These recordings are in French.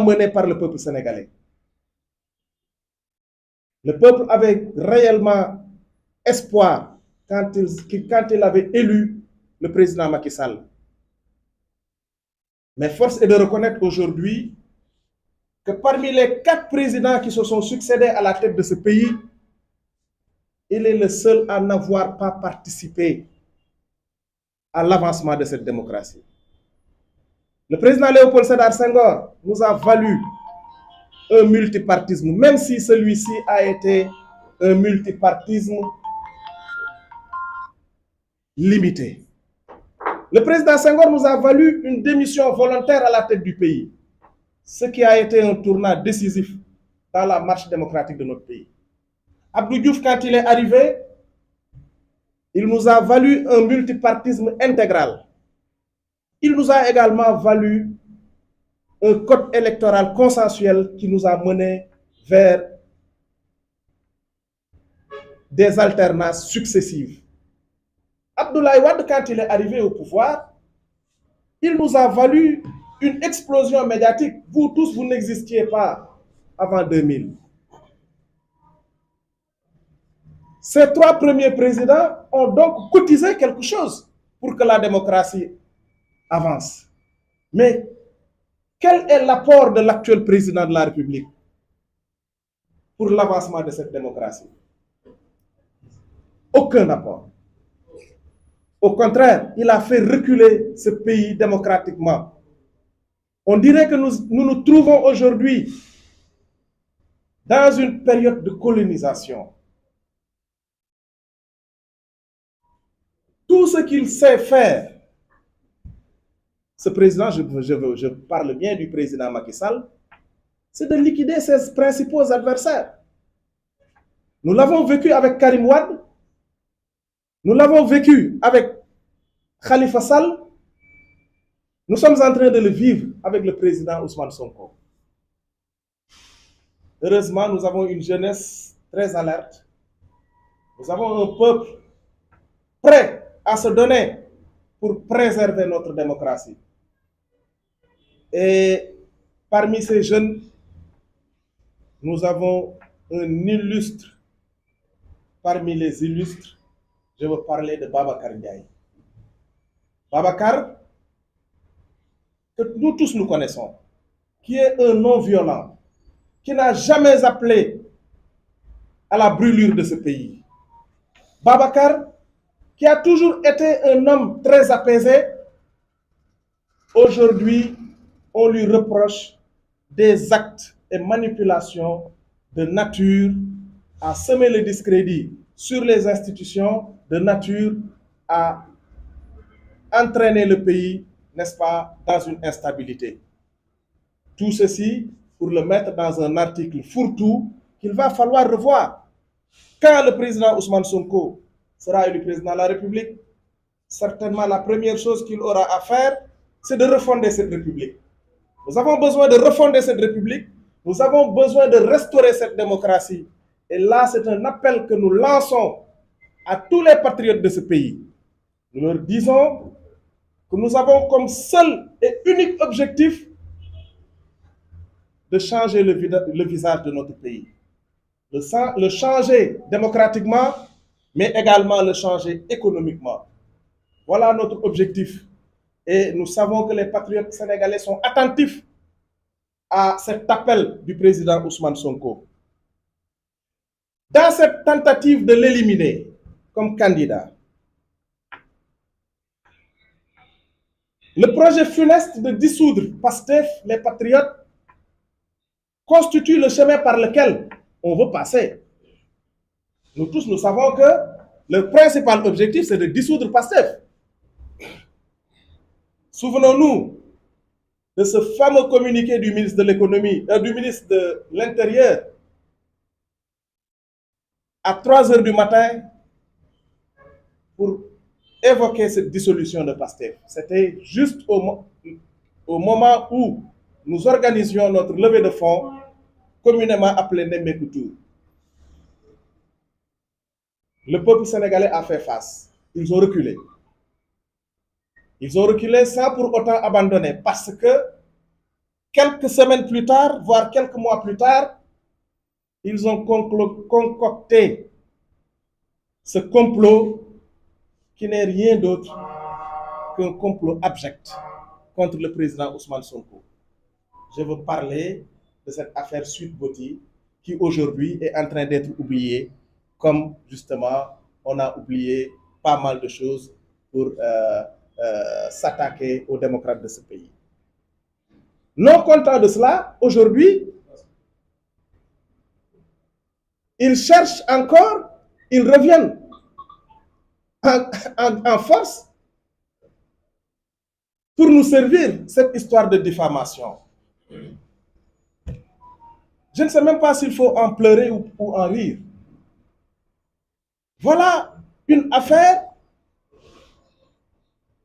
mené par le peuple sénégalais. Le peuple avait réellement espoir quand il avait élu le président Macky Sall. Mais force est de reconnaître aujourd'hui que parmi les 4 présidents qui se sont succédés à la tête de ce pays, il est le seul à n'avoir pas participé à l'avancement de cette démocratie. Le président Léopold Sédar Senghor nous a valu un multipartisme, même si celui-ci a été un multipartisme limité. Le président Senghor nous a valu une démission volontaire à la tête du pays, ce qui a été un tournant décisif dans la marche démocratique de notre pays. Abdou Diouf, quand il est arrivé, il nous a valu un multipartisme intégral. Il nous a également valu un code électoral consensuel qui nous a menés vers des alternances successives. Abdoulaye Wade, quand il est arrivé au pouvoir, il nous a valu une explosion médiatique. Vous tous, vous n'existiez pas avant 2000. Ces 3 premiers présidents ont donc cotisé quelque chose pour que la démocratie avance. Mais quel est l'apport de l'actuel président de la République pour l'avancement de cette démocratie? Aucun apport. Au contraire, il a fait reculer ce pays démocratiquement. On dirait que nous nous trouvons aujourd'hui dans une période de colonisation. Tout ce qu'il sait faire, ce président, je parle bien du président Macky Sall, c'est de liquider ses principaux adversaires. Nous l'avons vécu avec Karim Wade, nous l'avons vécu avec Khalifa Sall, nous sommes en train de le vivre avec le président Ousmane Sonko. Heureusement, nous avons une jeunesse très alerte. Nous avons un peuple prêt à se donner pour préserver notre démocratie. Et parmi ces jeunes, nous avons un illustre. Parmi les illustres, je veux parler de Babacar Ndiaye. Babacar, que nous tous nous connaissons, qui est un non-violent, qui n'a jamais appelé à la brûlure de ce pays. Babacar, qui a toujours été un homme très apaisé, aujourd'hui, on lui reproche des actes et manipulations de nature à semer le discrédit sur les institutions, de nature à entraîner le pays, n'est-ce pas, dans une instabilité. Tout ceci pour le mettre dans un article fourre-tout qu'il va falloir revoir. Quand le président Ousmane Sonko sera élu président de la République, certainement la première chose qu'il aura à faire, c'est de refonder cette République. Nous avons besoin de refonder cette République, nous avons besoin de restaurer cette démocratie. Et là, c'est un appel que nous lançons à tous les patriotes de ce pays. Nous leur disons que nous avons comme seul et unique objectif de changer le visage de notre pays. Le changer démocratiquement, mais également le changer économiquement. Voilà notre objectif. Et nous savons que les patriotes sénégalais sont attentifs à cet appel du président Ousmane Sonko. Dans cette tentative de l'éliminer comme candidat, le projet funeste de dissoudre Pastef, les patriotes, constitue le chemin par lequel on veut passer. Nous tous, nous savons que le principal objectif, c'est de dissoudre Pastef. Souvenons-nous de ce fameux communiqué du ministre de l'économie, du ministre de l'Intérieur, à 3 heures du matin, pour évoquer cette dissolution de Pastef. C'était juste au moment où nous organisions notre levée de fonds, communément appelée Nemekoutou. Le peuple sénégalais a fait face. Ils ont reculé. Ils ont reculé sans pour autant abandonner, parce que Quelques semaines plus tard, voire quelques mois plus tard, ils ont concocté ce complot qui n'est rien d'autre qu'un complot abject contre le président Ousmane Sonko. Je veux parler de cette affaire Sweet Beauty qui aujourd'hui est en train d'être oubliée, comme justement on a oublié pas mal de choses pour s'attaquer aux démocrates de ce pays. Non content de cela, aujourd'hui, ils cherchent encore, ils reviennent en force pour nous servir cette histoire de diffamation. Je ne sais même pas s'il faut en pleurer ou en rire. Voilà une affaire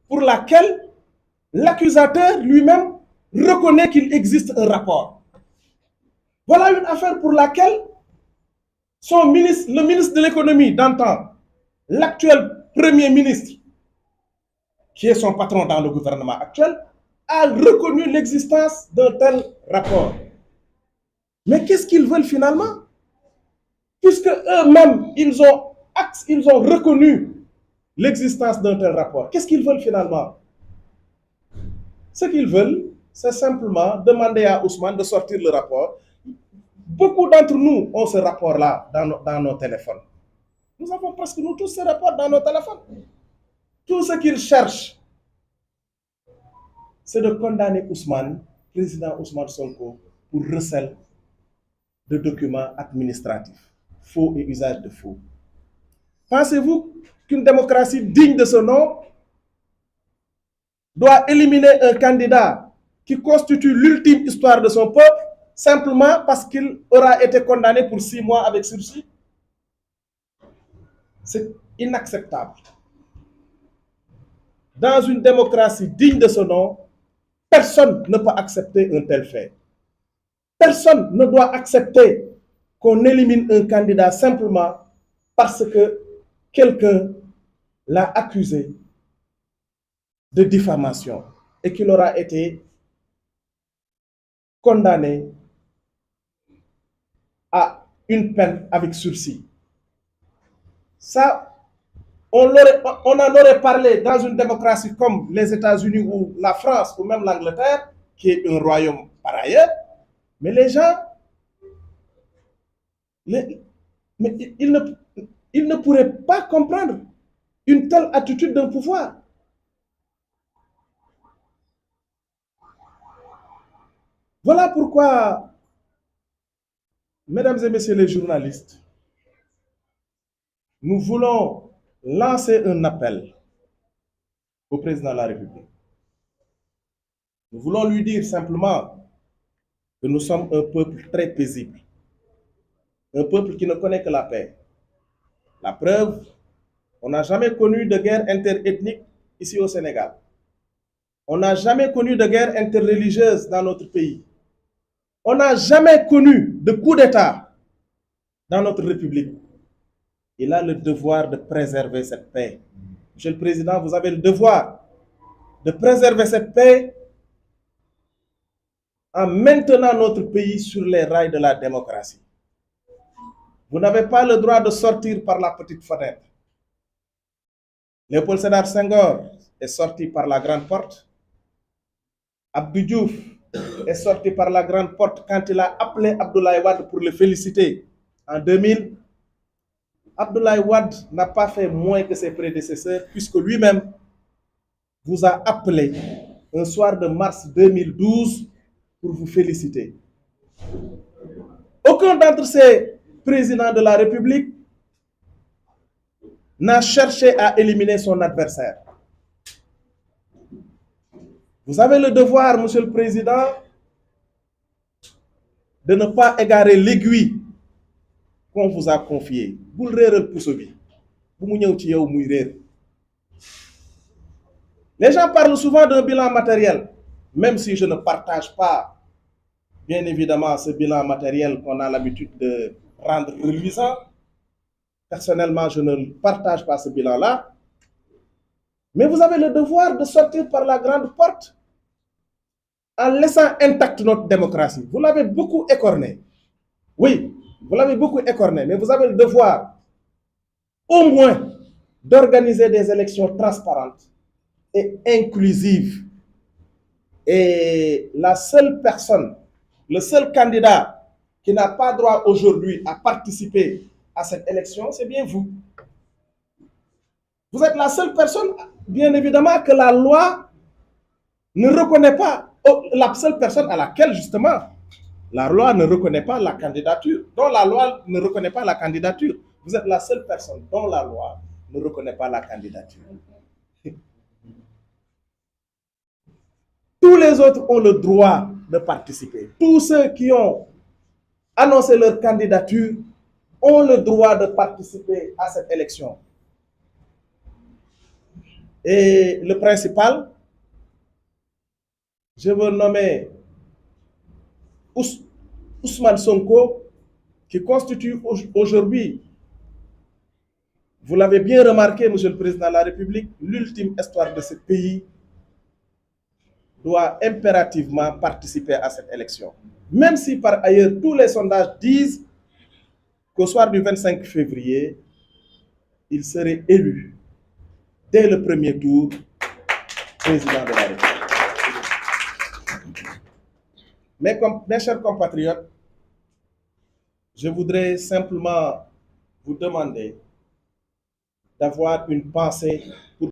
pour laquelle l'accusateur lui-même reconnaît qu'il existe un rapport. Voilà une affaire pour laquelle son ministre, le ministre de l'économie d'antan, l'actuel premier ministre, qui est son patron dans le gouvernement actuel, a reconnu l'existence d'un tel rapport. Mais qu'est-ce qu'ils veulent finalement? Puisque eux-mêmes, ils ont reconnu l'existence d'un tel rapport. Qu'est-ce qu'ils veulent finalement? Ce qu'ils veulent, c'est simplement demander à Ousmane de sortir le rapport. Beaucoup d'entre nous ont ce rapport-là dans nos téléphones. Nous avons presque nous tous ce rapport dans nos téléphones. Tout ce qu'ils cherchent, c'est de condamner Ousmane, président Ousmane Sonko, pour recel de documents administratifs, faux et usage de faux. Pensez-vous qu'une démocratie digne de ce nom doit éliminer un candidat qui constitue l'ultime histoire de son peuple simplement parce qu'il aura été condamné pour 6 mois avec sursis? C'est inacceptable. Dans une démocratie digne de ce nom, personne ne peut accepter un tel fait. Personne ne doit accepter qu'on élimine un candidat simplement parce que quelqu'un l'a accusé de diffamation et qu'il aura été condamné à une peine avec sursis. Ça, on en aurait parlé dans une démocratie comme les États-Unis ou la France ou même l'Angleterre, qui est un royaume par ailleurs, mais les gens, mais ils ne pourraient pas comprendre une telle attitude d'un pouvoir. Voilà pourquoi, mesdames et messieurs les journalistes, nous voulons lancer un appel au président de la République. Nous voulons lui dire simplement que nous sommes un peuple très paisible, un peuple qui ne connaît que la paix. La preuve, on n'a jamais connu de guerre interethnique ici au Sénégal. On n'a jamais connu de guerre interreligieuse dans notre pays. On n'a jamais connu de coup d'État dans notre République. Il a le devoir de préserver cette paix. Monsieur le Président, vous avez le devoir de préserver cette paix en maintenant notre pays sur les rails de la démocratie. Vous n'avez pas le droit de sortir par la petite fenêtre. Léopold Sédar Senghor est sorti par la grande porte. Abdou Diouf est sorti par la grande porte quand il a appelé Abdoulaye Wade pour le féliciter en 2000. Abdoulaye Wade n'a pas fait moins que ses prédécesseurs puisque lui-même vous a appelé un soir de mars 2012 pour vous féliciter. Aucun d'entre ces présidents de la République n'a cherché à éliminer son adversaire. Vous avez le devoir, Monsieur le Président, de ne pas égarer l'aiguille qu'on vous a confiée. Les gens parlent souvent d'un bilan matériel, même si je ne partage pas, bien évidemment, ce bilan matériel qu'on a l'habitude de rendre reluisant. Personnellement, je ne partage pas ce bilan-là. Mais vous avez le devoir de sortir par la grande porte en laissant intacte notre démocratie. Vous l'avez beaucoup écorné. Oui, vous l'avez beaucoup écorné, mais vous avez le devoir, au moins, d'organiser des élections transparentes et inclusives. Et la seule personne, le seul candidat qui n'a pas droit aujourd'hui à participer à cette élection, c'est bien vous. Vous êtes la seule personne, bien évidemment, que la loi ne reconnaît pas, la seule personne à laquelle, justement, la loi ne reconnaît pas la candidature, dont la loi ne reconnaît pas la candidature. Vous êtes la seule personne dont la loi ne reconnaît pas la candidature. Tous les autres ont le droit de participer. Tous ceux qui ont annoncé leur candidature ont le droit de participer à cette élection. Et le principal, je veux nommer Ousmane Sonko, qui constitue aujourd'hui, vous l'avez bien remarqué, Monsieur le Président de la République, l'ultime espoir de ce pays, doit impérativement participer à cette élection. Même si par ailleurs tous les sondages disent qu'au soir du 25 février, il serait élu dès le premier tour président de la République. Mes chers compatriotes, je voudrais simplement vous demander d'avoir une pensée pour